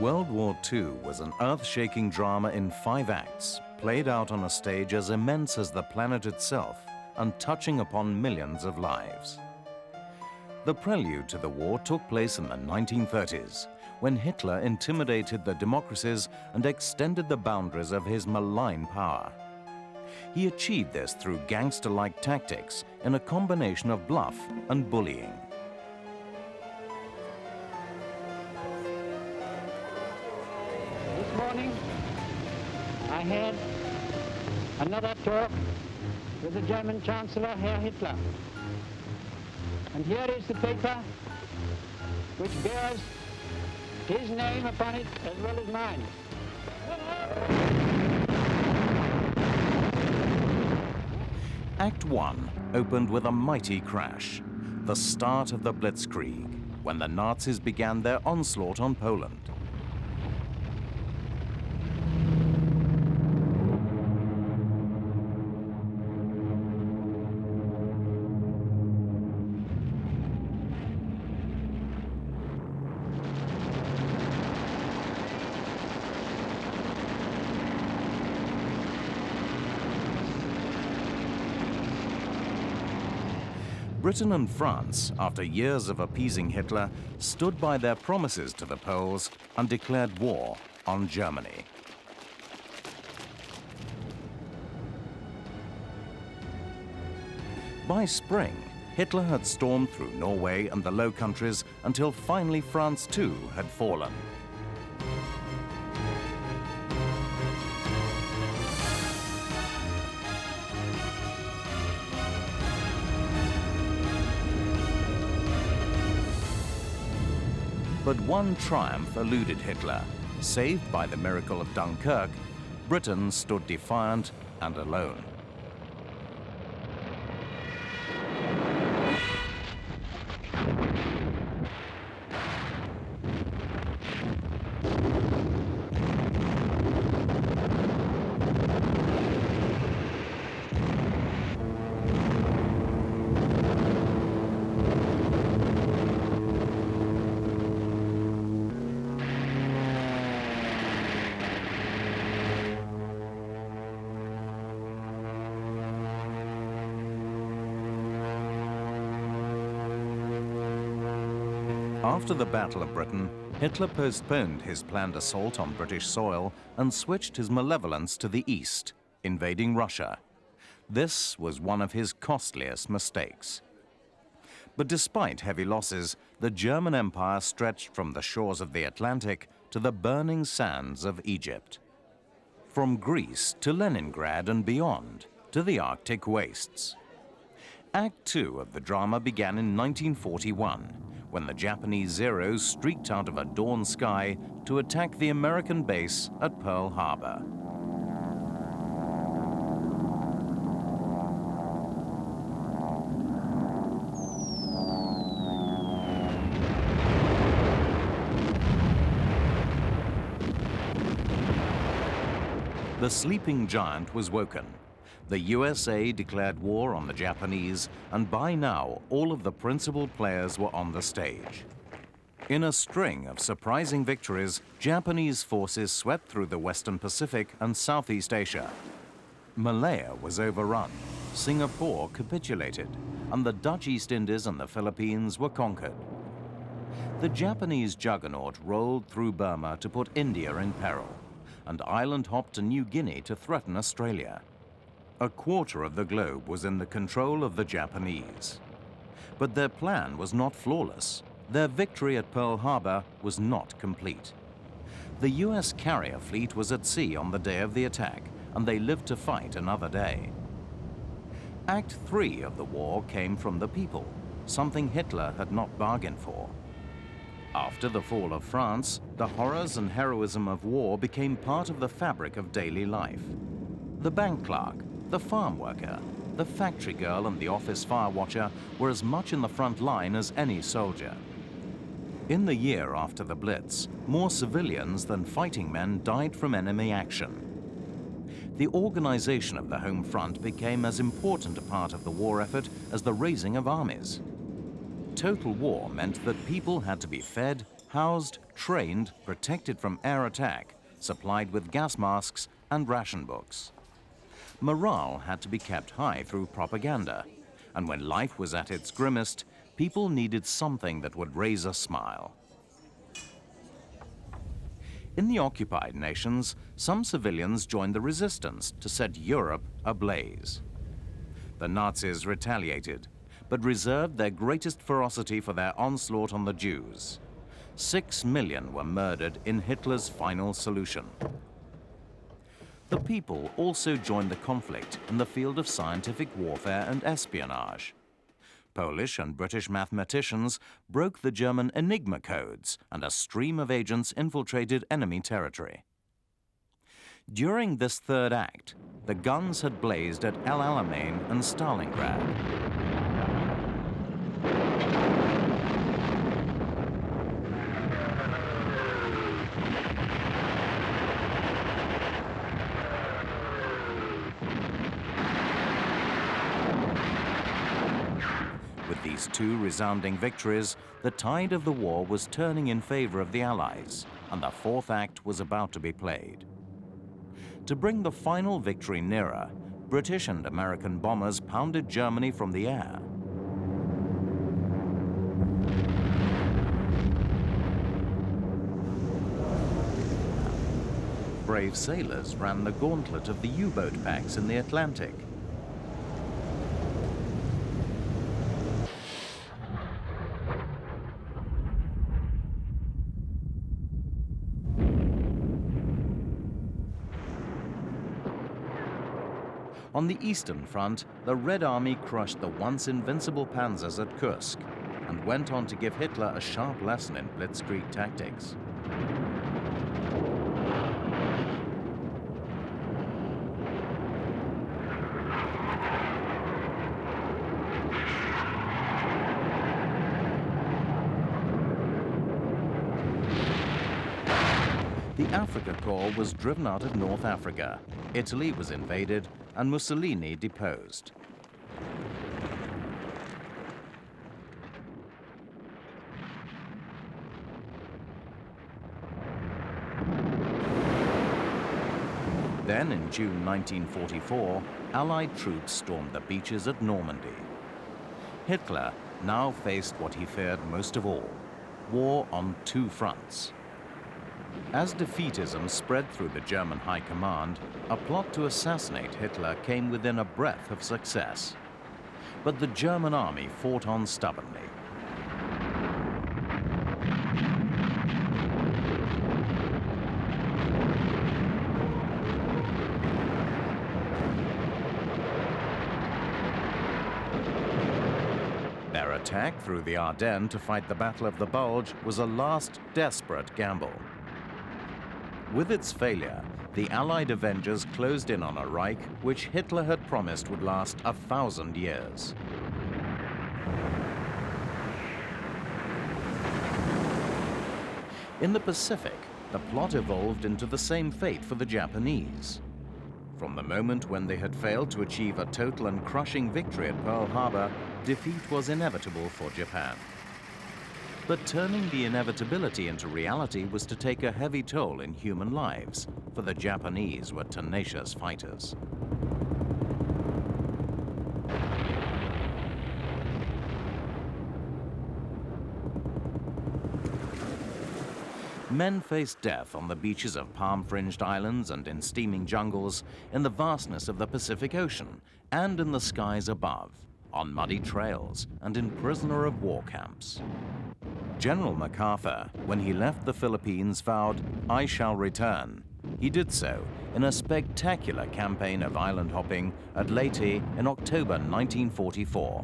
World War II was an earth-shaking drama in 5 acts, played out on a stage as immense as the planet itself and touching upon millions of lives. The prelude to the war took place in the 1930s, when Hitler intimidated the democracies and extended the boundaries of his malign power. He achieved this through gangster-like tactics in a combination of bluff and bullying. This morning, I had another talk with the German Chancellor, Herr Hitler. And here is the paper which bears his name upon it as well as mine. Act 1 opened with a mighty crash, the start of the Blitzkrieg, when the Nazis began their onslaught on Poland. Britain and France, after years of appeasing Hitler, stood by their promises to the Poles and declared war on Germany. By spring, Hitler had stormed through Norway and the Low Countries until finally France too had fallen. But one triumph eluded Hitler. Saved by the miracle of Dunkirk, Britain stood defiant and alone. After the Battle of Britain, Hitler postponed his planned assault on British soil and switched his malevolence to the east, invading Russia. This was one of his costliest mistakes. But despite heavy losses, the German Empire stretched from the shores of the Atlantic to the burning sands of Egypt. From Greece to Leningrad and beyond, to the Arctic wastes. Act 2 of the drama began in 1941, when the Japanese Zeros streaked out of a dawn sky to attack the American base at Pearl Harbor. The sleeping giant was woken. The USA declared war on the Japanese, and by now all of the principal players were on the stage. In a string of surprising victories, Japanese forces swept through the Western Pacific and Southeast Asia. Malaya was overrun, Singapore capitulated, and the Dutch East Indies and the Philippines were conquered. The Japanese juggernaut rolled through Burma to put India in peril, and island hopped to New Guinea to threaten Australia. A quarter of the globe was in the control of the Japanese. But their plan was not flawless. Their victory at Pearl Harbor was not complete. The US carrier fleet was at sea on the day of the attack, and they lived to fight another day. Act 3 of the war came from the people, something Hitler had not bargained for. After the fall of France, the horrors and heroism of war became part of the fabric of daily life. The bank clerk, the farm worker, the factory girl and the office fire watcher were as much in the front line as any soldier. In the year after the Blitz, more civilians than fighting men died from enemy action. The organization of the home front became as important a part of the war effort as the raising of armies. Total war meant that people had to be fed, housed, trained, protected from air attack, supplied with gas masks and ration books. Morale had to be kept high through propaganda, and when life was at its grimmest, people needed something that would raise a smile. In the occupied nations, some civilians joined the resistance to set Europe ablaze. The Nazis retaliated, but reserved their greatest ferocity for their onslaught on the Jews. 6 million were murdered in Hitler's final solution. The people also joined the conflict in the field of scientific warfare and espionage. Polish and British mathematicians broke the German Enigma codes, and a stream of agents infiltrated enemy territory. During this third act, the guns had blazed at El Alamein and Stalingrad. With these two resounding victories, the tide of the war was turning in favor of the Allies, and the fourth act was about to be played. To bring the final victory nearer, British and American bombers pounded Germany from the air. Brave sailors ran the gauntlet of the U-boat packs in the Atlantic. On the Eastern Front, the Red Army crushed the once invincible panzers at Kursk and went on to give Hitler a sharp lesson in blitzkrieg tactics. The Africa Corps was driven out of North Africa, Italy was invaded, and Mussolini deposed. Then, in June 1944, Allied troops stormed the beaches at Normandy. Hitler now faced what he feared most of all: war on two fronts. As defeatism spread through the German high command, a plot to assassinate Hitler came within a breath of success. But the German army fought on stubbornly. Their attack through the Ardennes to fight the Battle of the Bulge was a last desperate gamble. With its failure, the Allied Avengers closed in on a Reich which Hitler had promised would last 1,000 years. In the Pacific, the plot evolved into the same fate for the Japanese. From the moment when they had failed to achieve a total and crushing victory at Pearl Harbor, defeat was inevitable for Japan. But turning the inevitability into reality was to take a heavy toll in human lives, for the Japanese were tenacious fighters. Men faced death on the beaches of palm-fringed islands and in steaming jungles, in the vastness of the Pacific Ocean, and in the skies above, on muddy trails and in prisoner-of-war camps. General MacArthur, when he left the Philippines, vowed, "I shall return." He did so in a spectacular campaign of island hopping at Leyte in October 1944.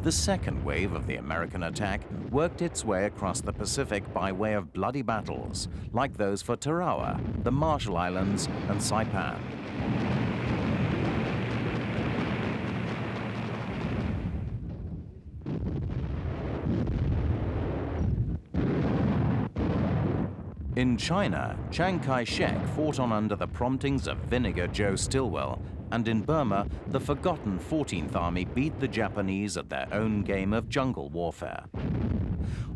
The second wave of the American attack worked its way across the Pacific by way of bloody battles, like those for Tarawa, the Marshall Islands, and Saipan. In China, Chiang Kai-shek fought on under the promptings of Vinegar Joe Stilwell, and in Burma, the forgotten 14th Army beat the Japanese at their own game of jungle warfare.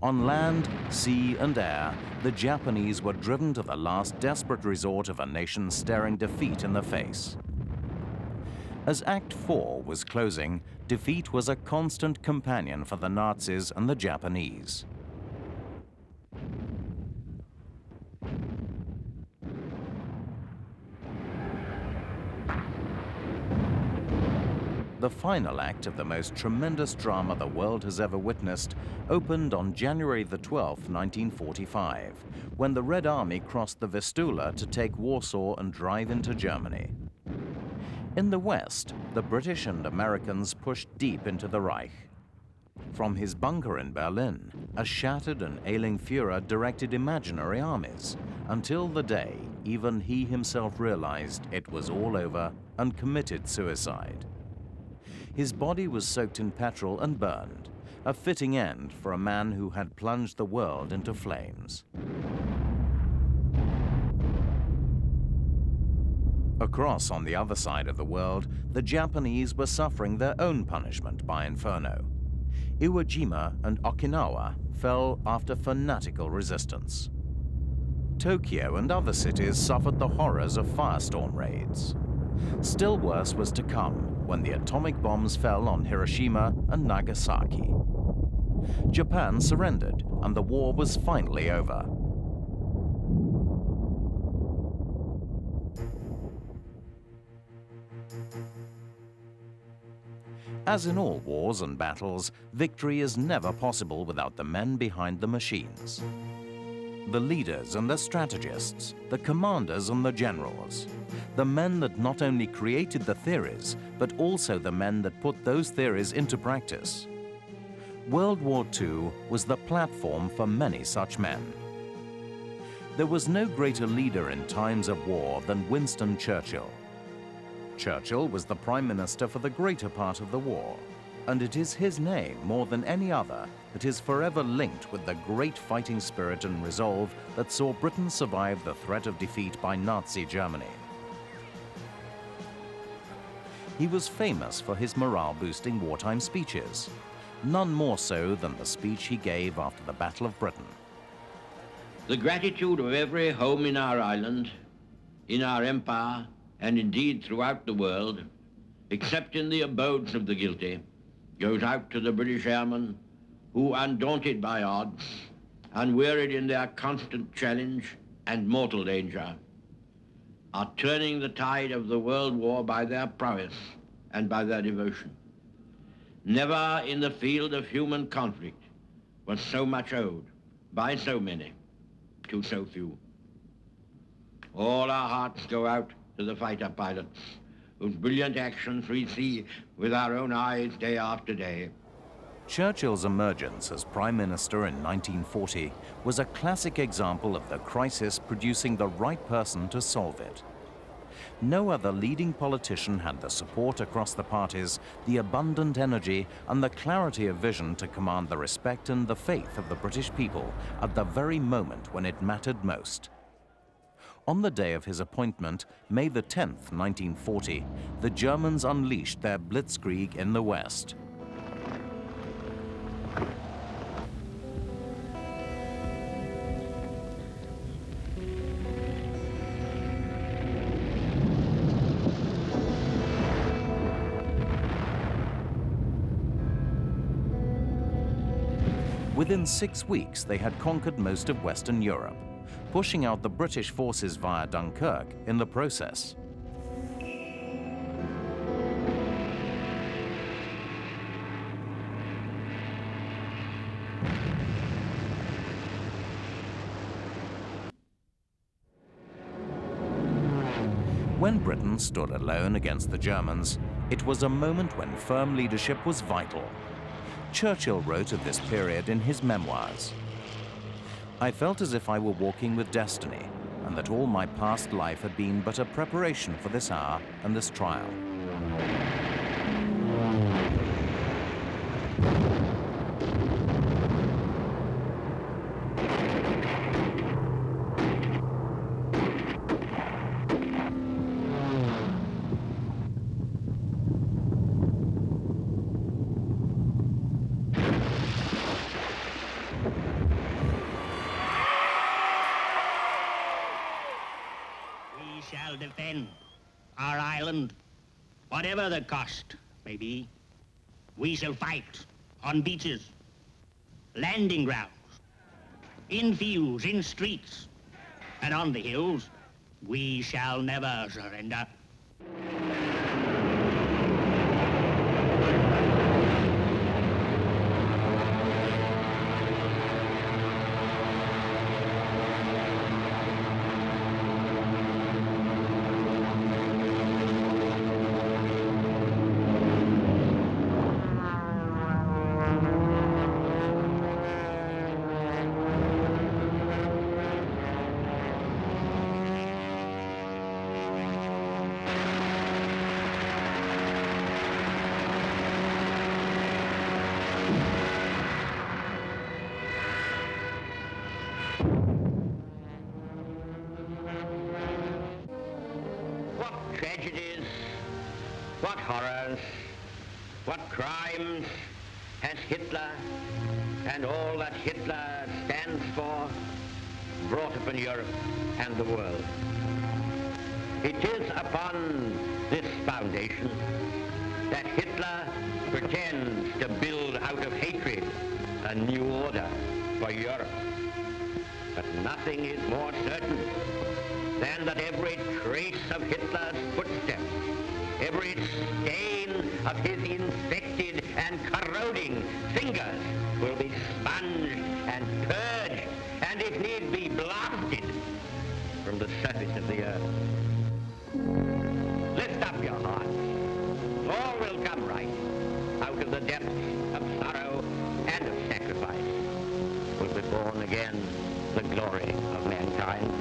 On land, sea, and air, the Japanese were driven to the last desperate resort of a nation staring defeat in the face. As Act 4 was closing, defeat was a constant companion for the Nazis and the Japanese. The final act of the most tremendous drama the world has ever witnessed opened on January the 12th, 1945, when the Red Army crossed the Vistula to take Warsaw and drive into Germany. In the West, the British and Americans pushed deep into the Reich. From his bunker in Berlin, a shattered and ailing Führer directed imaginary armies, until the day even he himself realized it was all over and committed suicide. His body was soaked in petrol and burned, a fitting end for a man who had plunged the world into flames. Across on the other side of the world, the Japanese were suffering their own punishment by inferno. Iwo Jima and Okinawa fell after fanatical resistance. Tokyo and other cities suffered the horrors of firestorm raids. Still worse was to come when the atomic bombs fell on Hiroshima and Nagasaki. Japan surrendered, and the war was finally over. As in all wars and battles, victory is never possible without the men behind the machines. The leaders and the strategists, the commanders and the generals, the men that not only created the theories, but also the men that put those theories into practice. World War II was the platform for many such men. There was no greater leader in times of war than Winston Churchill. Churchill was the Prime Minister for the greater part of the war, and it is his name, more than any other, that is forever linked with the great fighting spirit and resolve that saw Britain survive the threat of defeat by Nazi Germany. He was famous for his morale-boosting wartime speeches, none more so than the speech he gave after the Battle of Britain. The gratitude of every home in our island, in our empire, and indeed throughout the world, except in the abodes of the guilty, goes out to the British airmen who, undaunted by odds, unwearied in their constant challenge and mortal danger, are turning the tide of the world war by their prowess and by their devotion. Never in the field of human conflict was so much owed by so many to so few. All our hearts go out to the fighter pilots, whose brilliant actions we see with our own eyes day after day. Churchill's emergence as Prime Minister in 1940 was a classic example of the crisis producing the right person to solve it. No other leading politician had the support across the parties, the abundant energy, and the clarity of vision to command the respect and the faith of the British people at the very moment when it mattered most. On the day of his appointment, May the 10th, 1940, the Germans unleashed their blitzkrieg in the West. Within 6 weeks, they had conquered most of Western Europe, pushing out the British forces via Dunkirk in the process. When Britain stood alone against the Germans, it was a moment when firm leadership was vital. Churchill wrote of this period in his memoirs. I felt as if I were walking with destiny, and that all my past life had been but a preparation for this hour and this trial. our island, whatever the cost may be. We shall fight on beaches, landing grounds, in fields, in streets, and on the hills. We shall never surrender. Tragedies, what horrors, what crimes has Hitler and all that Hitler stands for brought upon Europe and the world. It is upon this foundation that Hitler pretends to build out of hatred a new order for Europe. But nothing is more certain than that every trace of Hitler's footsteps, every stain of his infected and corroding fingers will be sponged and purged, and if need be, blasted from the surface of the earth. Lift up your hearts. All will come right. Out of the depths of sorrow and of sacrifice will be born again the glory of mankind.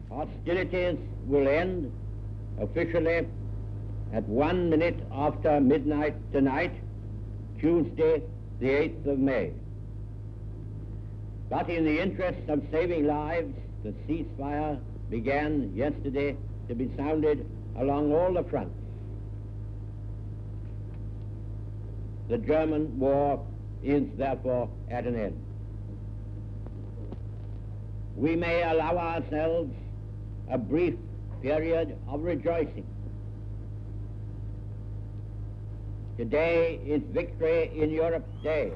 Hostilities will end officially at 1 minute after midnight tonight, Tuesday, the 8th of May. But in the interest of saving lives, the ceasefire began yesterday to be sounded along all the fronts. The German war is therefore at an end. We may allow ourselves a brief period of rejoicing. Today is Victory in Europe Day.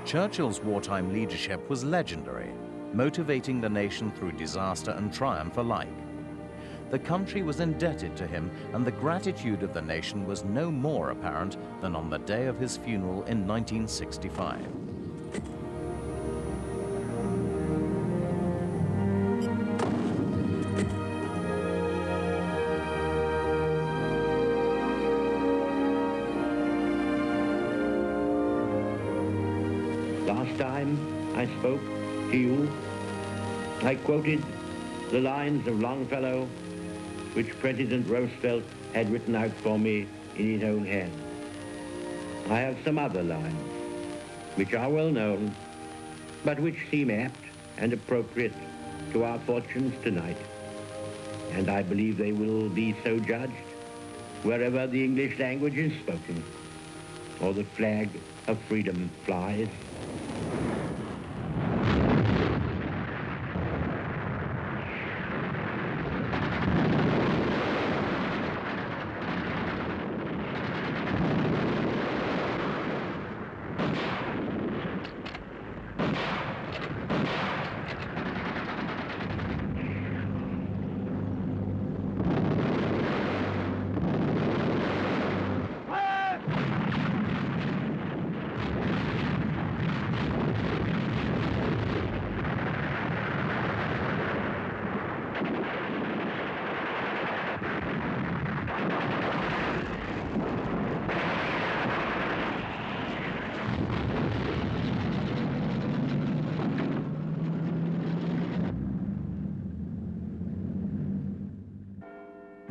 Churchill's wartime leadership was legendary, motivating the nation through disaster and triumph alike. The country was indebted to him, and the gratitude of the nation was no more apparent than on the day of his funeral in 1965. Last time I spoke to you, I quoted the lines of Longfellow which President Roosevelt had written out for me in his own hand. I have some other lines which are well known, but which seem apt and appropriate to our fortunes tonight, and I believe they will be so judged wherever the English language is spoken or the flag of freedom flies.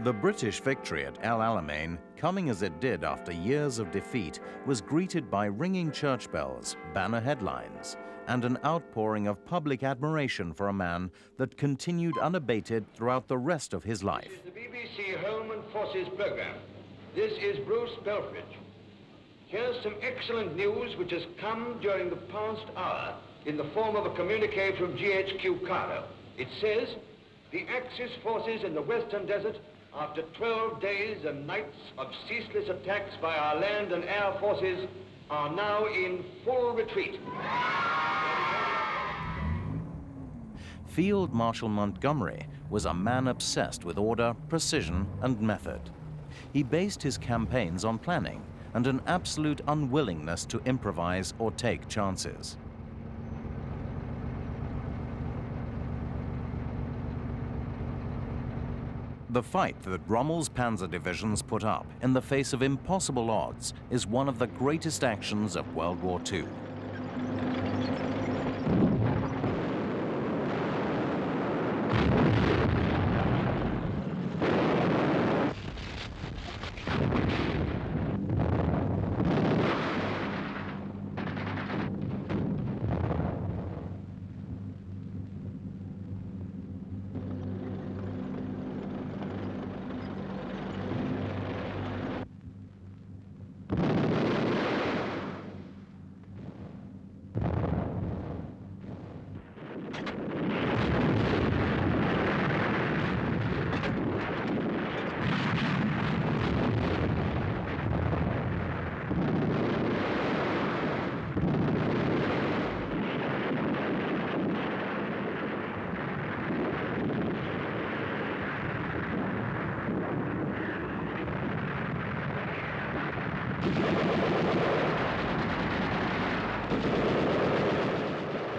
The British victory at El Alamein, coming as it did after years of defeat, was greeted by ringing church bells, banner headlines, and an outpouring of public admiration for a man that continued unabated throughout the rest of his life. This is the BBC Home and Forces programme. This is Bruce Belfridge. Here's some excellent news which has come during the past hour in the form of a communique from GHQ Cairo. It says, the Axis forces in the Western Desert, after 12 days and nights of ceaseless attacks by our land and air forces, are now in full retreat. Field Marshal Montgomery was a man obsessed with order, precision, and method. He based his campaigns on planning and an absolute unwillingness to improvise or take chances. The fight that Rommel's panzer divisions put up in the face of impossible odds is one of the greatest actions of World War II.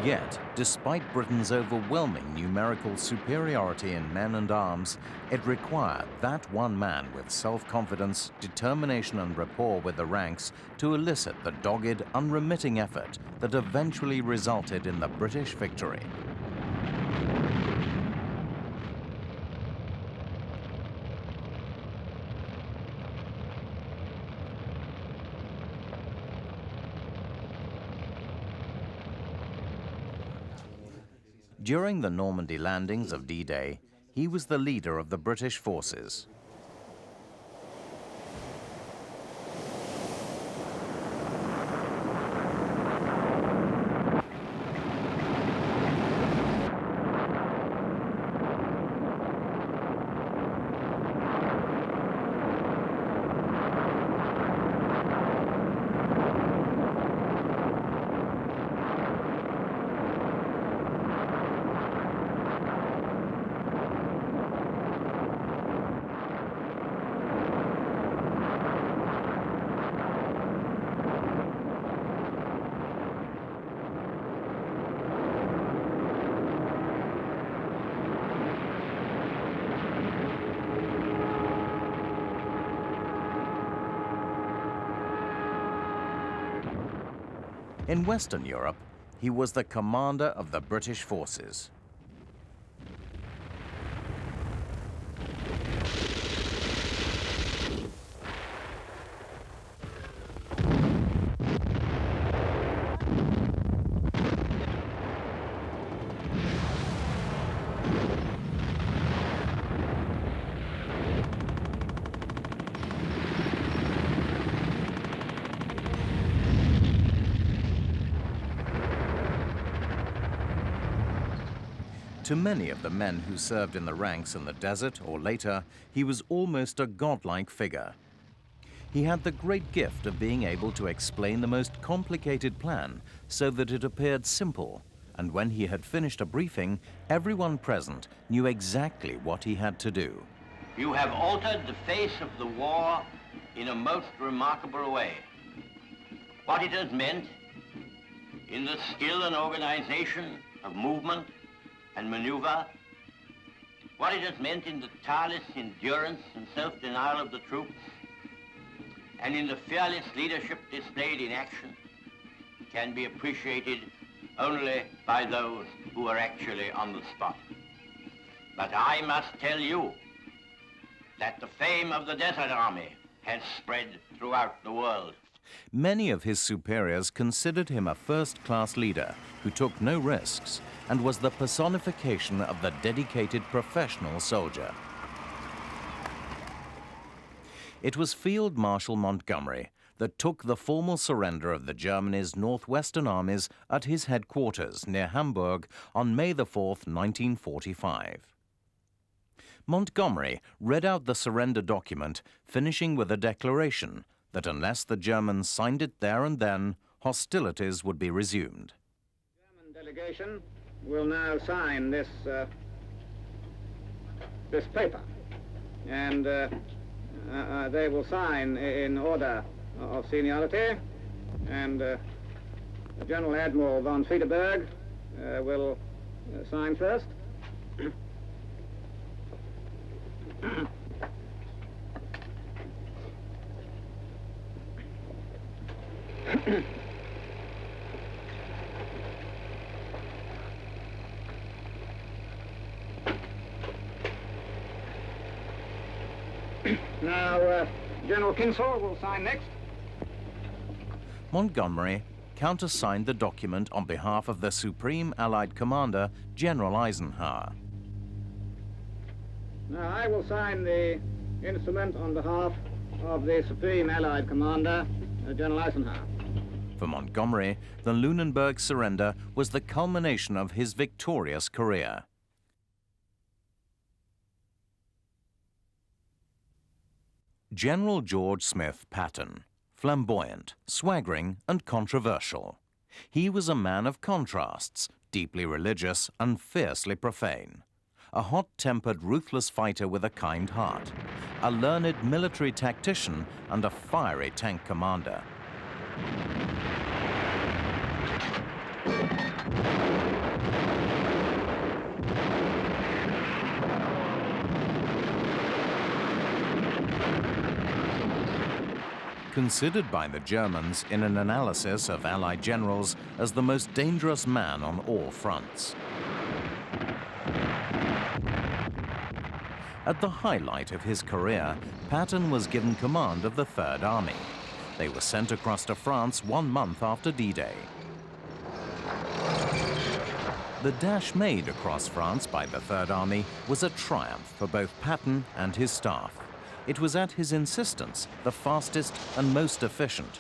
Yet, despite Britain's overwhelming numerical superiority in men and arms, it required that one man with self-confidence, determination and rapport with the ranks to elicit the dogged, unremitting effort that eventually resulted in the British victory. During the Normandy landings of D-Day, he was the leader of the British forces. In Western Europe, he was the commander of the British forces. To many of the men who served in the ranks in the desert or later, he was almost a godlike figure. He had the great gift of being able to explain the most complicated plan so that it appeared simple, and when he had finished a briefing, everyone present knew exactly what he had to do. You have altered the face of the war in a most remarkable way. What it has meant in the skill and organization of movement and maneuver, what it has meant in the tireless endurance and self-denial of the troops, and in the fearless leadership displayed in action, can be appreciated only by those who are actually on the spot. But I must tell you that the fame of the Desert Army has spread throughout the world. Many of his superiors considered him a first-class leader who took no risks and was the personification of the dedicated professional soldier. It was Field Marshal Montgomery that took the formal surrender of the Germany's northwestern armies at his headquarters near Hamburg on May the 4th, 1945. Montgomery read out the surrender document, finishing with a declaration that unless the Germans signed it there and then, hostilities would be resumed. The German delegation will now sign this paper, and they will sign in order of seniority, and General Admiral von Friedeberg will sign first. Now, General Kinsall will sign next. Montgomery countersigned the document on behalf of the Supreme Allied Commander, General Eisenhower. Now, I will sign the instrument on behalf of the Supreme Allied Commander, General Eisenhower. For Montgomery, the Lunenburg surrender was the culmination of his victorious career. General George Smith Patton, flamboyant, swaggering, and controversial. He was a man of contrasts, deeply religious and fiercely profane. A hot-tempered, ruthless fighter with a kind heart. A learned military tactician and a fiery tank commander. Considered by the Germans in an analysis of Allied generals as the most dangerous man on all fronts. At the highlight of his career, Patton was given command of the Third Army. They were sent across to France 1 month after D-Day. The dash made across France by the Third Army was a triumph for both Patton and his staff. It was at his insistence the fastest and most efficient.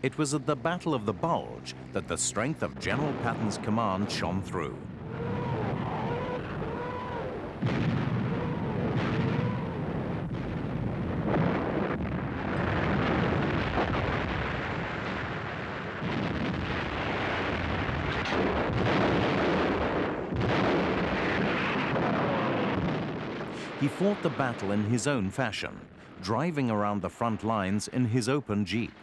It was at the Battle of the Bulge that the strength of General Patton's command shone through. He fought the battle in his own fashion, driving around the front lines in his open jeep.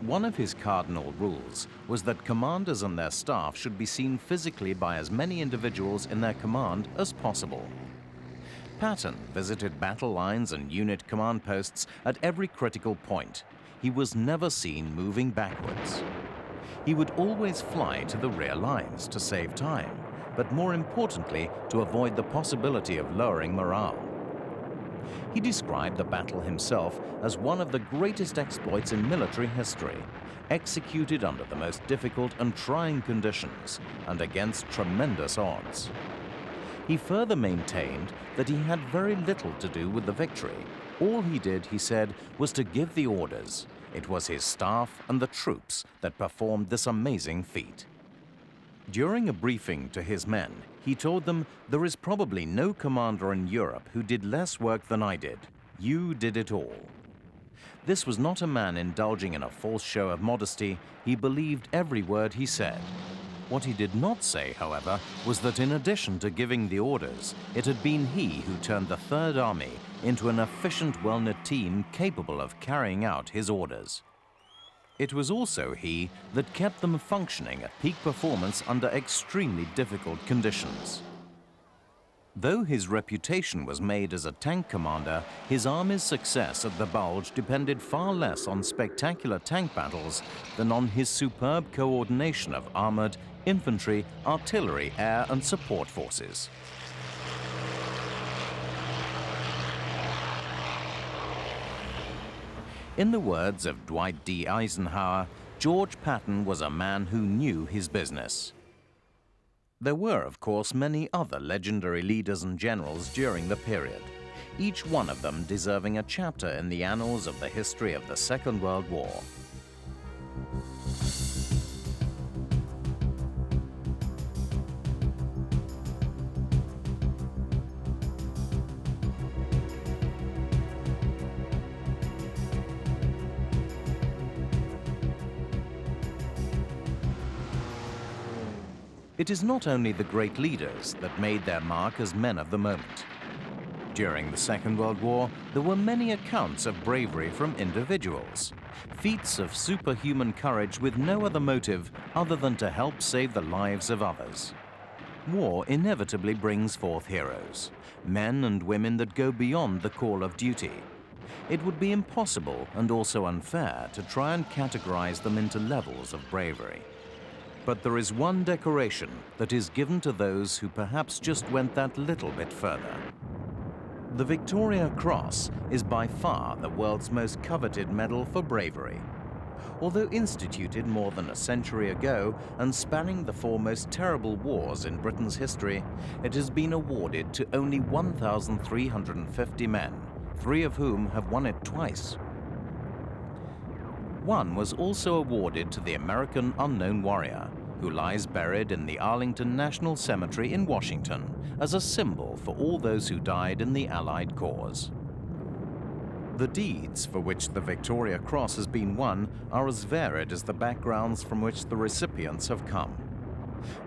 One of his cardinal rules was that commanders and their staff should be seen physically by as many individuals in their command as possible. Patton visited battle lines and unit command posts at every critical point. He was never seen moving backwards. He would always fly to the rear lines to save time, but more importantly, to avoid the possibility of lowering morale. He described the battle himself as one of the greatest exploits in military history, executed under the most difficult and trying conditions and against tremendous odds. He further maintained that he had very little to do with the victory. All he did, he said, was to give the orders. It was his staff and the troops that performed this amazing feat. During a briefing to his men, he told them, "There is probably no commander in Europe who did less work than I did. You did it all." This was not a man indulging in a false show of modesty. He believed every word he said. What he did not say, however, was that in addition to giving the orders, it had been he who turned the Third Army into an efficient, well-knit team capable of carrying out his orders. It was also he that kept them functioning at peak performance under extremely difficult conditions. Though his reputation was made as a tank commander, his army's success at the Bulge depended far less on spectacular tank battles than on his superb coordination of armored, infantry, artillery, air and support forces. In the words of Dwight D. Eisenhower, George Patton was a man who knew his business. There were, of course, many other legendary leaders and generals during the period, each one of them deserving a chapter in the annals of the history of the Second World War. It is not only the great leaders that made their mark as men of the moment. During the Second World War, there were many accounts of bravery from individuals, feats of superhuman courage with no other motive other than to help save the lives of others. War inevitably brings forth heroes, men and women that go beyond the call of duty. It would be impossible and also unfair to try and categorize them into levels of bravery. But there is one decoration that is given to those who perhaps just went that little bit further. The Victoria Cross is by far the world's most coveted medal for bravery. Although instituted more than a century ago and spanning the four most terrible wars in Britain's history, it has been awarded to only 1,350 men, 3 of whom have won it twice. One was also awarded to the American unknown warrior, who lies buried in the Arlington National Cemetery in Washington as a symbol for all those who died in the Allied cause. The deeds for which the Victoria Cross has been won are as varied as the backgrounds from which the recipients have come.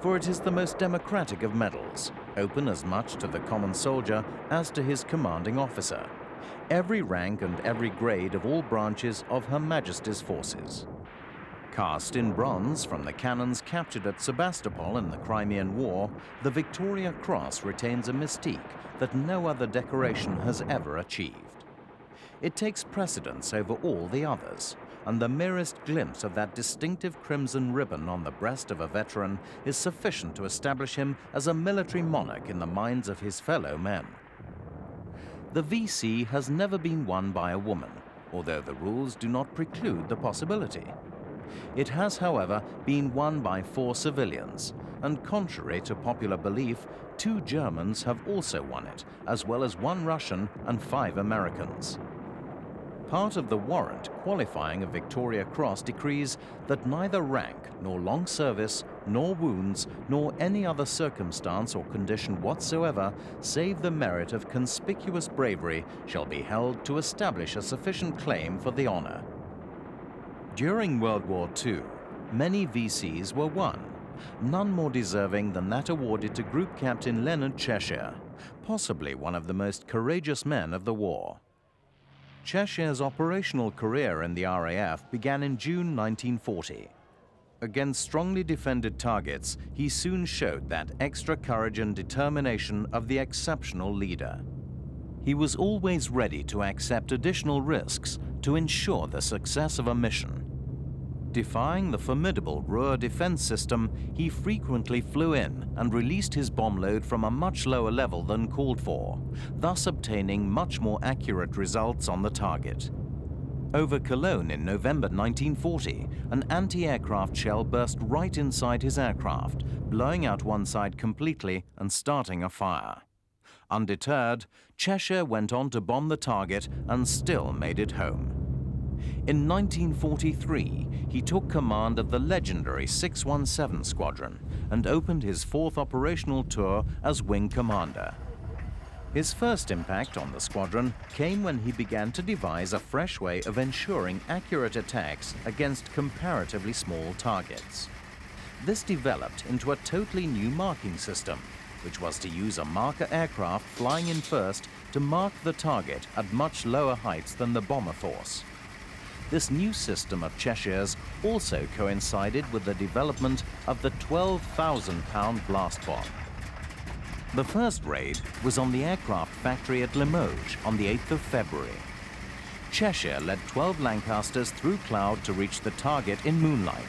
For it is the most democratic of medals, open as much to the common soldier as to his commanding officer, every rank and every grade of all branches of Her Majesty's forces. Cast in bronze from the cannons captured at Sebastopol in the Crimean War, the Victoria Cross retains a mystique that no other decoration has ever achieved. It takes precedence over all the others, and the merest glimpse of that distinctive crimson ribbon on the breast of a veteran is sufficient to establish him as a military monarch in the minds of his fellow men. The VC has never been won by a woman, although the rules do not preclude the possibility. It has, however, been won by 4 civilians, and contrary to popular belief, 2 Germans have also won it, as well as 1 Russian and 5 Americans. Part of the warrant qualifying a Victoria Cross decrees that neither rank, nor long service, nor wounds, nor any other circumstance or condition whatsoever, save the merit of conspicuous bravery, shall be held to establish a sufficient claim for the honor. During World War II, many VCs were won, none more deserving than that awarded to Group Captain Leonard Cheshire, possibly one of the most courageous men of the war. Cheshire's operational career in the RAF began in June 1940. Against strongly defended targets, he soon showed that extra courage and determination of the exceptional leader. He was always ready to accept additional risks to ensure the success of a mission. Defying the formidable Ruhr defense system, he frequently flew in and released his bomb load from a much lower level than called for, thus obtaining much more accurate results on the target. Over Cologne in November 1940, an anti-aircraft shell burst right inside his aircraft, blowing out one side completely and starting a fire. Undeterred, Cheshire went on to bomb the target and still made it home. In 1943, he took command of the legendary 617 Squadron and opened his 4th operational tour as wing commander. His first impact on the squadron came when he began to devise a fresh way of ensuring accurate attacks against comparatively small targets. This developed into a totally new marking system, which was to use a marker aircraft flying in first to mark the target at much lower heights than the bomber force. This new system of Cheshires also coincided with the development of the 12,000-pound blast bomb. The first raid was on the aircraft factory at Limoges on the 8th of February. Cheshire led 12 Lancasters through cloud to reach the target in moonlight.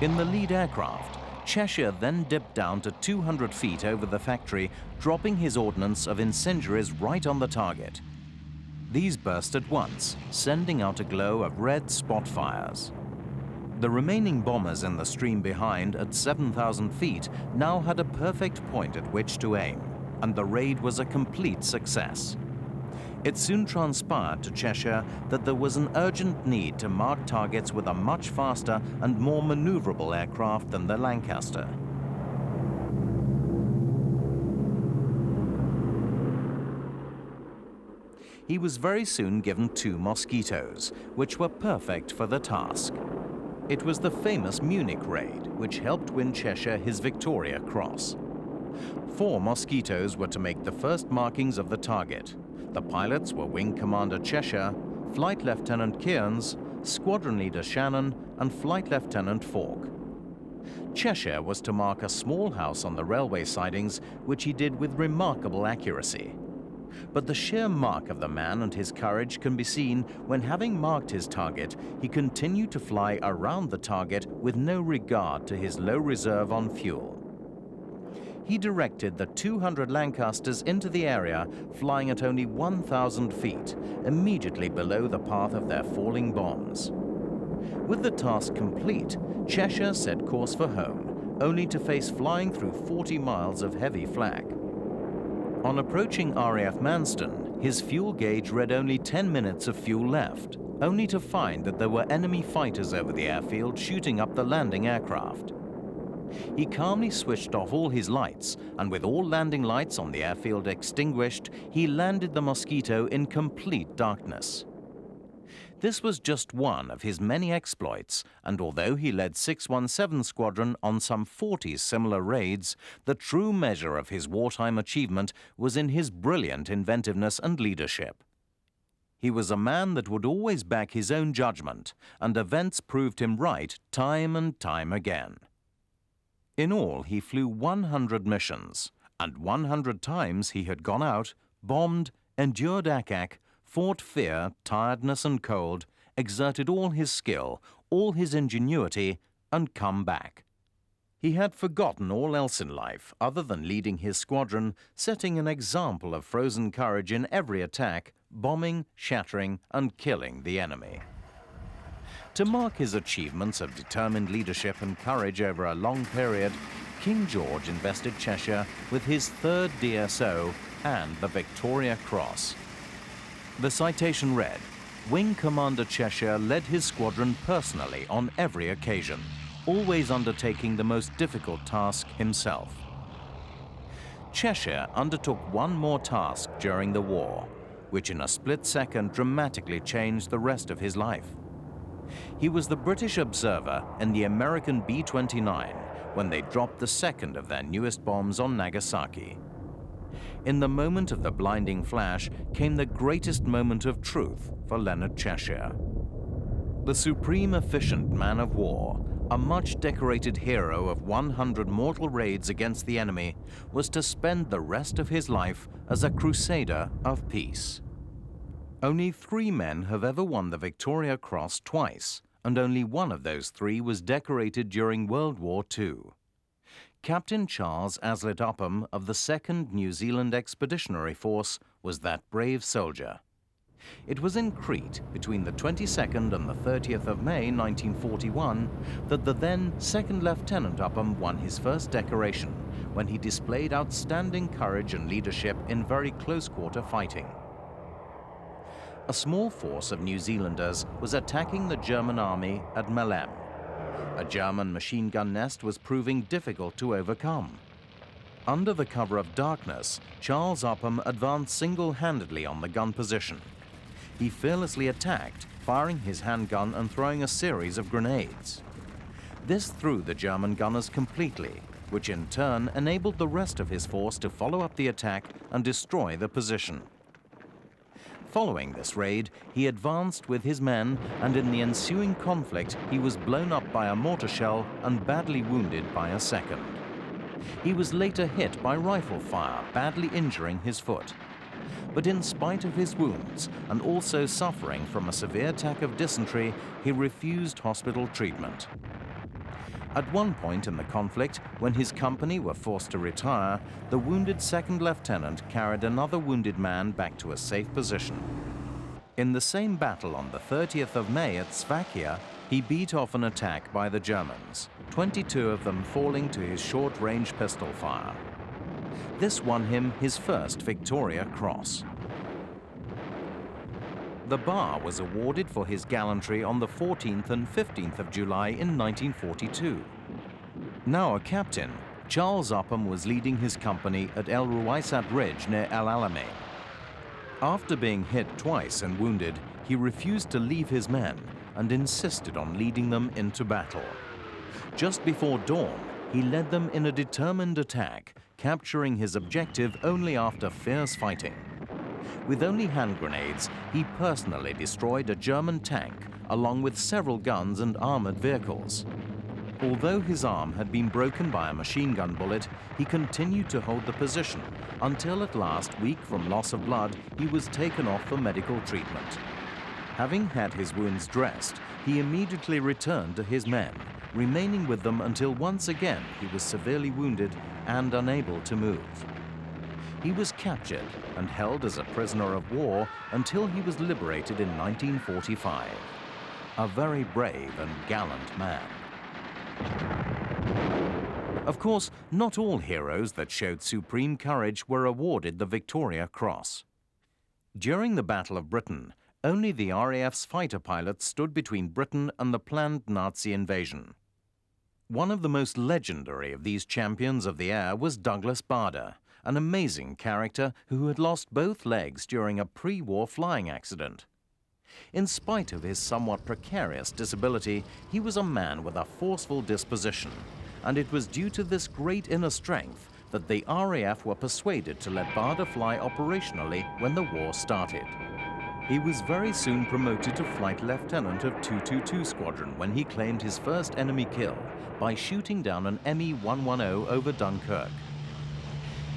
In the lead aircraft, Cheshire then dipped down to 200 feet over the factory, dropping his ordnance of incendiaries right on the target. These burst at once, sending out a glow of red spot fires. The remaining bombers in the stream behind at 7,000 feet now had a perfect point at which to aim, and the raid was a complete success. It soon transpired to Cheshire that there was an urgent need to mark targets with a much faster and more maneuverable aircraft than the Lancaster. He was very soon given 2 Mosquitoes, which were perfect for the task. It was the famous Munich raid, which helped win Cheshire his Victoria Cross. 4 Mosquitoes were to make the first markings of the target. The pilots were Wing Commander Cheshire, Flight Lieutenant Kearns, Squadron Leader Shannon, and Flight Lieutenant Falk. Cheshire was to mark a small house on the railway sidings, which he did with remarkable accuracy. But the sheer mark of the man and his courage can be seen when, having marked his target, he continued to fly around the target with no regard to his low reserve on fuel. He directed the 200 Lancasters into the area, flying at only 1,000 feet, immediately below the path of their falling bombs. With the task complete, Cheshire set course for home, only to face flying through 40 miles of heavy flak. On approaching RAF Manston, his fuel gauge read only 10 minutes of fuel left, only to find that there were enemy fighters over the airfield shooting up the landing aircraft. He calmly switched off all his lights, and with all landing lights on the airfield extinguished, he landed the Mosquito in complete darkness. This was just one of his many exploits, and although he led 617 Squadron on some 40 similar raids, the true measure of his wartime achievement was in his brilliant inventiveness and leadership. He was a man that would always back his own judgment, and events proved him right time and time again. In all, he flew 100 missions, and 100 times he had gone out, bombed, endured ack-ack, fought fear, tiredness and cold, exerted all his skill, all his ingenuity, and come back. He had forgotten all else in life other than leading his squadron, setting an example of frozen courage in every attack, bombing, shattering, and killing the enemy. To mark his achievements of determined leadership and courage over a long period, King George invested Cheshire with his 3rd DSO and the Victoria Cross. The citation read, "Wing Commander Cheshire led his squadron personally on every occasion, always undertaking the most difficult task himself." Cheshire undertook one more task during the war, which in a split second dramatically changed the rest of his life. He was the British observer in the American B-29 when they dropped the second of their newest bombs on Nagasaki. In the moment of the blinding flash came the greatest moment of truth for Leonard Cheshire. The supreme efficient man of war, a much decorated hero of 100 mortal raids against the enemy, was to spend the rest of his life as a crusader of peace. Only 3 men have ever won the Victoria Cross twice, and only one of those 3 was decorated during World War II. Captain Charles Aslett Upham of the 2nd New Zealand Expeditionary Force was that brave soldier. It was in Crete between the 22nd and the 30th of May 1941 that the then 2nd Lieutenant Upham won his first decoration, when he displayed outstanding courage and leadership in very close-quarter fighting. A small force of New Zealanders was attacking the German army at Melem. A German machine gun nest was proving difficult to overcome. Under the cover of darkness, Charles Upham advanced single-handedly on the gun position. He fearlessly attacked, firing his handgun and throwing a series of grenades. This threw the German gunners completely, which in turn enabled the rest of his force to follow up the attack and destroy the position. Following this raid, he advanced with his men, and in the ensuing conflict, he was blown up by a mortar shell and badly wounded by a second. He was later hit by rifle fire, badly injuring his foot. But in spite of his wounds, and also suffering from a severe attack of dysentery, he refused hospital treatment. At one point in the conflict, when his company were forced to retire, the wounded second lieutenant carried another wounded man back to a safe position. In the same battle on the 30th of May at Svakia, he beat off an attack by the Germans, 22 of them falling to his short-range pistol fire. This won him his first Victoria Cross. The Bar was awarded for his gallantry on the 14th and 15th of July in 1942. Now a captain, Charles Upham was leading his company at El Ruwaysat Ridge near El Alamein. After being hit twice and wounded, he refused to leave his men and insisted on leading them into battle. Just before dawn, he led them in a determined attack, capturing his objective only after fierce fighting. With only hand grenades, he personally destroyed a German tank, along with several guns and armored vehicles. Although his arm had been broken by a machine gun bullet, he continued to hold the position until at last, weak from loss of blood, he was taken off for medical treatment. Having had his wounds dressed, he immediately returned to his men, remaining with them until once again he was severely wounded and unable to move. He was captured and held as a prisoner of war until he was liberated in 1945. A very brave and gallant man. Of course, not all heroes that showed supreme courage were awarded the Victoria Cross. During the Battle of Britain, only the RAF's fighter pilots stood between Britain and the planned Nazi invasion. One of the most legendary of these champions of the air was Douglas Bader, an amazing character who had lost both legs during a pre-war flying accident. In spite of his somewhat precarious disability, he was a man with a forceful disposition, and it was due to this great inner strength that the RAF were persuaded to let Bader fly operationally when the war started. He was very soon promoted to Flight Lieutenant of 222 Squadron when he claimed his first enemy kill by shooting down an Me-110 over Dunkirk.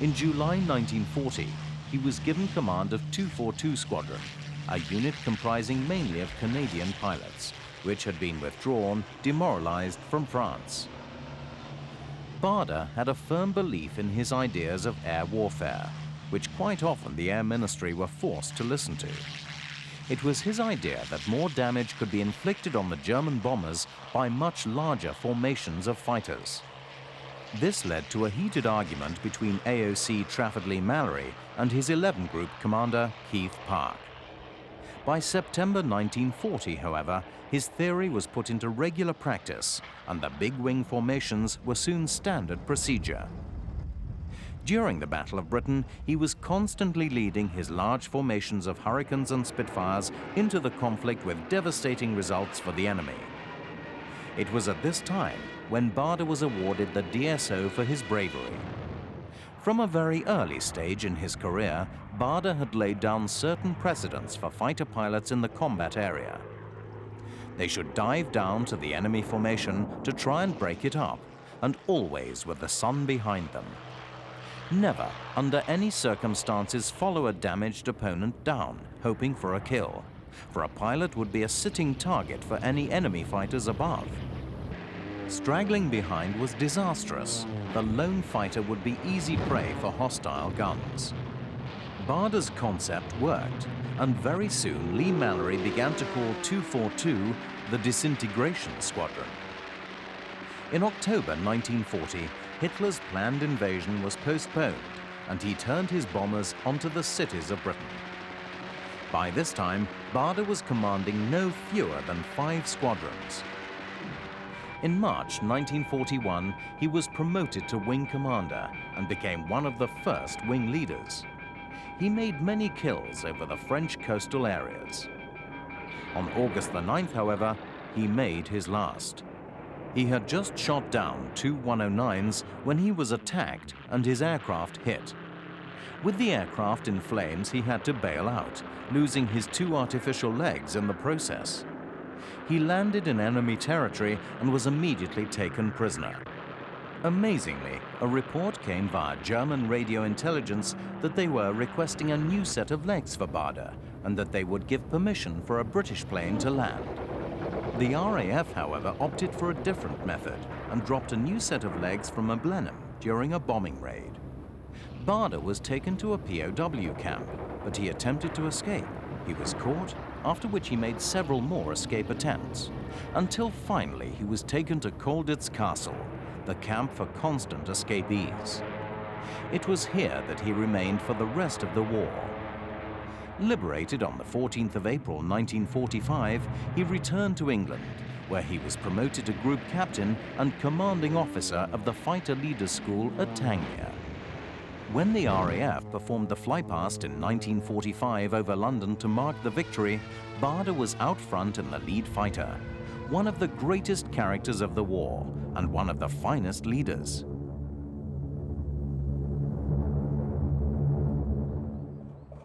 In July 1940, he was given command of 242 Squadron, a unit comprising mainly of Canadian pilots, which had been withdrawn, demoralized from France. Bader had a firm belief in his ideas of air warfare, which quite often the Air Ministry were forced to listen to. It was his idea that more damage could be inflicted on the German bombers by much larger formations of fighters. This led to a heated argument between AOC Trafford Leigh-Mallory and his 11 Group commander, Keith Park. By September 1940, however, his theory was put into regular practice, and the big wing formations were soon standard procedure. During the Battle of Britain, he was constantly leading his large formations of Hurricanes and Spitfires into the conflict with devastating results for the enemy. It was at this time when Bader was awarded the DSO for his bravery. From a very early stage in his career, Bader had laid down certain precedents for fighter pilots in the combat area. They should dive down to the enemy formation to try and break it up, and always with the sun behind them. Never, under any circumstances, follow a damaged opponent down, hoping for a kill, for a pilot would be a sitting target for any enemy fighters above. Straggling behind was disastrous. The lone fighter would be easy prey for hostile guns. Bader's concept worked, and very soon Leigh-Mallory began to call 242 the Disintegration Squadron. In October 1940, Hitler's planned invasion was postponed, and he turned his bombers onto the cities of Britain. By this time, Bader was commanding no fewer than 5 squadrons. In March 1941, he was promoted to wing commander and became one of the first wing leaders. He made many kills over the French coastal areas. On August the 9th, however, he made his last. He had just shot down 2 109s when he was attacked and his aircraft hit. With the aircraft in flames, he had to bail out, losing his 2 artificial legs in the process. He landed in enemy territory and was immediately taken prisoner. Amazingly, a report came via German radio intelligence that they were requesting a new set of legs for Bader and that they would give permission for a British plane to land. The RAF, however, opted for a different method and dropped a new set of legs from a Blenheim during a bombing raid. Bader was taken to a POW camp, but he attempted to escape. He was caught, after which he made several more escape attempts, until finally he was taken to Colditz Castle, the camp for constant escapees. It was here that he remained for the rest of the war. Liberated on the 14th of April 1945, he returned to England, where he was promoted to group captain and commanding officer of the Fighter Leaders School at Tangier. When the RAF performed the flypast in 1945 over London to mark the victory, Bader was out front in the lead fighter, one of the greatest characters of the war and one of the finest leaders.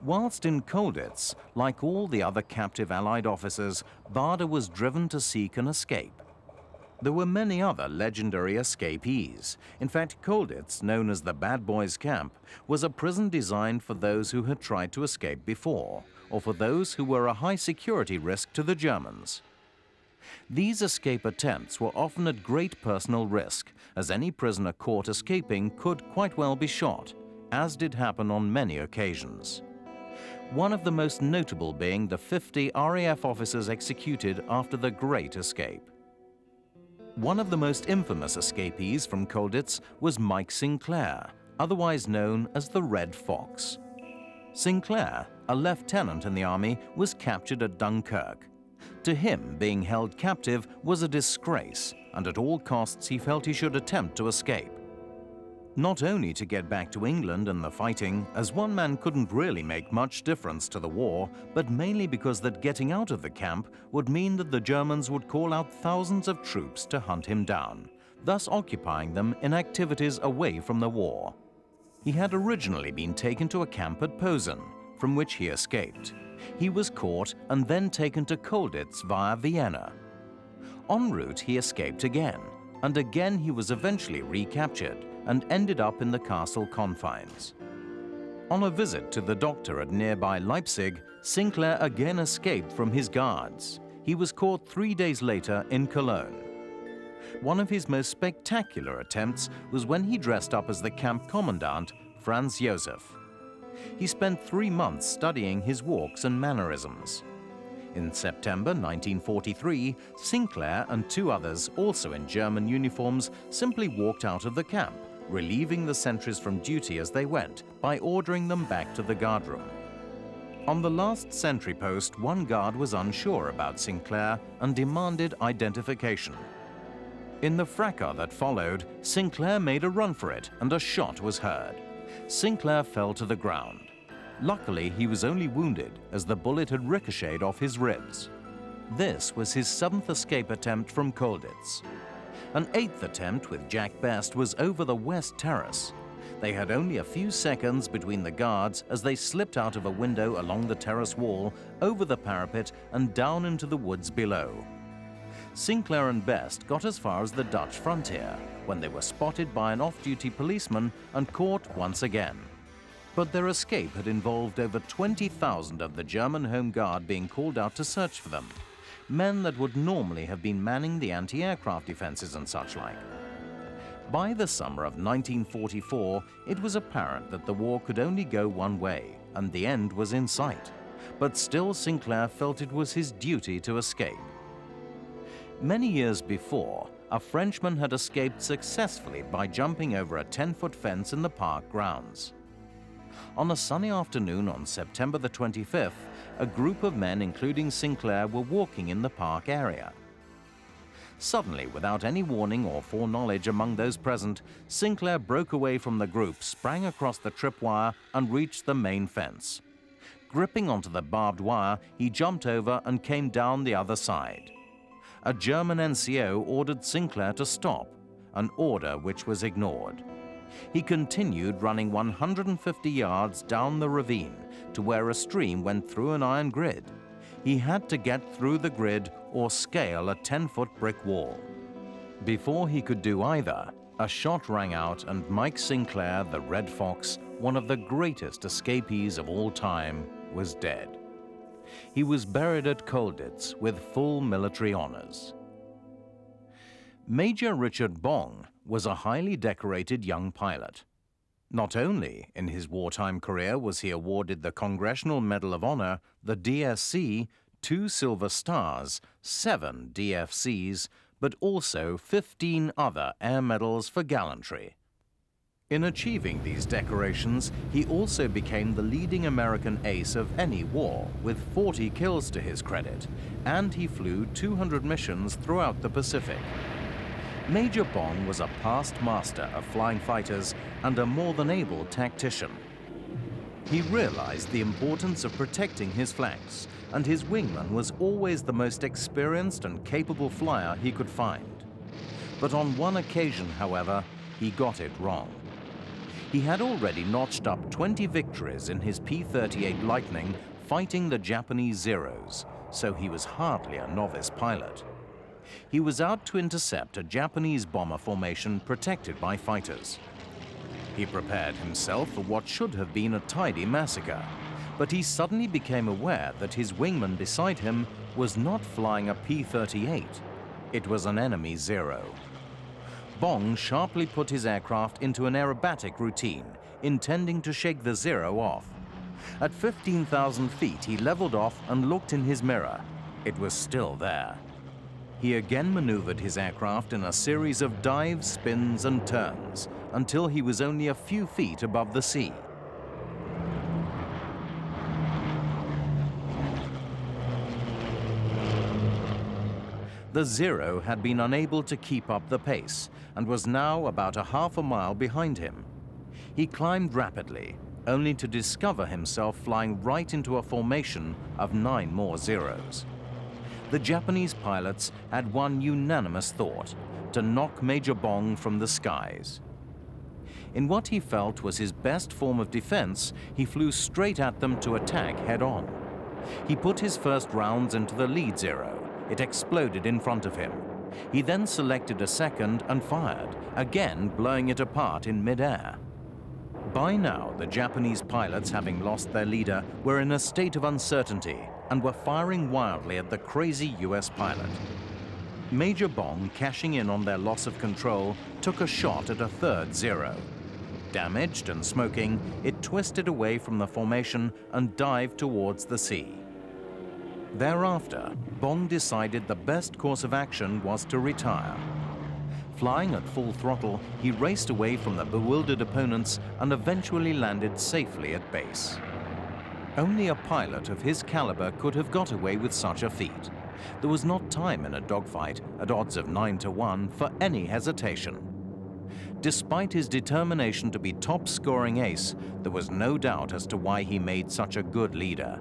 Whilst in Colditz, like all the other captive Allied officers, Bader was driven to seek an escape. There were many other legendary escapees. In fact, Colditz, known as the Bad Boys Camp, was a prison designed for those who had tried to escape before, or for those who were a high security risk to the Germans. These escape attempts were often at great personal risk, as any prisoner caught escaping could quite well be shot, as did happen on many occasions. One of the most notable being the 50 RAF officers executed after the Great Escape. One of the most infamous escapees from Colditz was Mike Sinclair, otherwise known as the Red Fox. Sinclair, a lieutenant in the army, was captured at Dunkirk. To him, being held captive was a disgrace, and at all costs he felt he should attempt to escape. Not only to get back to England and the fighting, as one man couldn't really make much difference to the war, but mainly because that getting out of the camp would mean that the Germans would call out thousands of troops to hunt him down, thus occupying them in activities away from the war. He had originally been taken to a camp at Posen, from which he escaped. He was caught and then taken to Colditz via Vienna. En route, he escaped again, and again he was eventually recaptured and ended up in the castle confines. On a visit to the doctor at nearby Leipzig, Sinclair again escaped from his guards. He was caught 3 days later in Cologne. One of his most spectacular attempts was when he dressed up as the camp commandant, Franz Josef. He spent 3 months studying his walks and mannerisms. In September 1943, Sinclair and 2 others, also in German uniforms, simply walked out of the camp, relieving the sentries from duty as they went by ordering them back to the guardroom. On the last sentry post, one guard was unsure about Sinclair and demanded identification. In the fracas that followed, Sinclair made a run for it and a shot was heard. Sinclair fell to the ground. Luckily, he was only wounded as the bullet had ricocheted off his ribs. This was his 7th escape attempt from Colditz. An 8th attempt with Jack Best was over the West Terrace. They had only a few seconds between the guards as they slipped out of a window along the terrace wall, over the parapet and down into the woods below. Sinclair and Best got as far as the Dutch frontier when they were spotted by an off-duty policeman and caught once again. But their escape had involved over 20,000 of the German Home Guard being called out to search for them, men that would normally have been manning the anti-aircraft defenses and such like. By the summer of 1944, it was apparent that the war could only go one way, and the end was in sight. But still Sinclair felt it was his duty to escape. Many years before, a Frenchman had escaped successfully by jumping over a 10-foot fence in the park grounds. On a sunny afternoon on September the 25th, a group of men, including Sinclair, were walking in the park area. Suddenly, without any warning or foreknowledge among those present, Sinclair broke away from the group, sprang across the tripwire, and reached the main fence. Gripping onto the barbed wire, he jumped over and came down the other side. a German NCO ordered Sinclair to stop, an order which was ignored. He continued running 150 yards down the ravine to where a stream went through an iron grid. He had to get through the grid or scale a 10-foot brick wall. Before he could do either, a shot rang out and Mike Sinclair, the Red Fox, one of the greatest escapees of all time, was dead. He was buried at Colditz with full military honors. Major Richard Bong was a highly decorated young pilot. Not only in his wartime career was he awarded the Congressional Medal of Honor, the DSC, 2 Silver Stars, 7 DFCs, but also 15 other air medals for gallantry. In achieving these decorations, he also became the leading American ace of any war, with 40 kills to his credit, and he flew 200 missions throughout the Pacific. Major Bong was a past master of flying fighters and a more than able tactician. He realized the importance of protecting his flanks, and his wingman was always the most experienced and capable flyer he could find. But on one occasion, however, he got it wrong. He had already notched up 20 victories in his P-38 Lightning fighting the Japanese Zeros, so he was hardly a novice pilot. He was out to intercept a Japanese bomber formation protected by fighters. He prepared himself for what should have been a tidy massacre, but he suddenly became aware that his wingman beside him was not flying a P-38. It was an enemy Zero. Bong sharply put his aircraft into an aerobatic routine, intending to shake the Zero off. At 15,000 feet, he leveled off and looked in his mirror. It was still there. He again maneuvered his aircraft in a series of dives, spins, and turns until he was only a few feet above the sea. The Zero had been unable to keep up the pace and was now about a half a mile behind him. He climbed rapidly, only to discover himself flying right into a formation of 9 more Zeros. The Japanese pilots had one unanimous thought: to knock Major Bong from the skies. In what he felt was his best form of defense, he flew straight at them to attack head-on. He put his first rounds into the lead Zero. It exploded in front of him. He then selected a second and fired, again blowing it apart in mid-air. By now, the Japanese pilots, having lost their leader, were in a state of uncertainty and were firing wildly at the crazy US pilot. Major Bong, cashing in on their loss of control, took a shot at a third Zero. Damaged and smoking, it twisted away from the formation and dived towards the sea. Thereafter, Bong decided the best course of action was to retire. Flying at full throttle, he raced away from the bewildered opponents and eventually landed safely at base. Only a pilot of his caliber could have got away with such a feat. There was not time in a dogfight at odds of 9-1 for any hesitation. Despite his determination to be top-scoring ace, there was no doubt as to why he made such a good leader.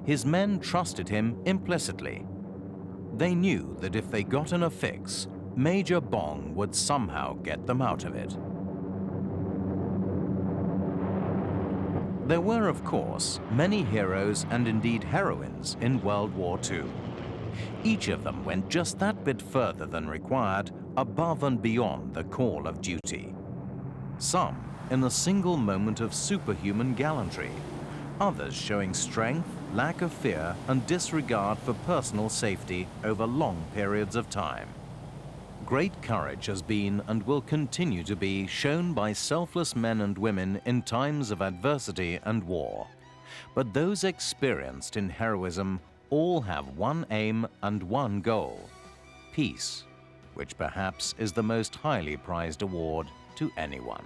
His men trusted him implicitly. They knew that if they got in a fix, Major Bong would somehow get them out of it. There were, of course, many heroes and indeed heroines in World War II. Each of them went just that bit further than required, above and beyond the call of duty. Some in a single moment of superhuman gallantry, others showing strength, lack of fear, and disregard for personal safety over long periods of time. Great courage has been and will continue to be shown by selfless men and women in times of adversity and war. But those experienced in heroism all have one aim and one goal: peace, which perhaps is the most highly prized award to anyone.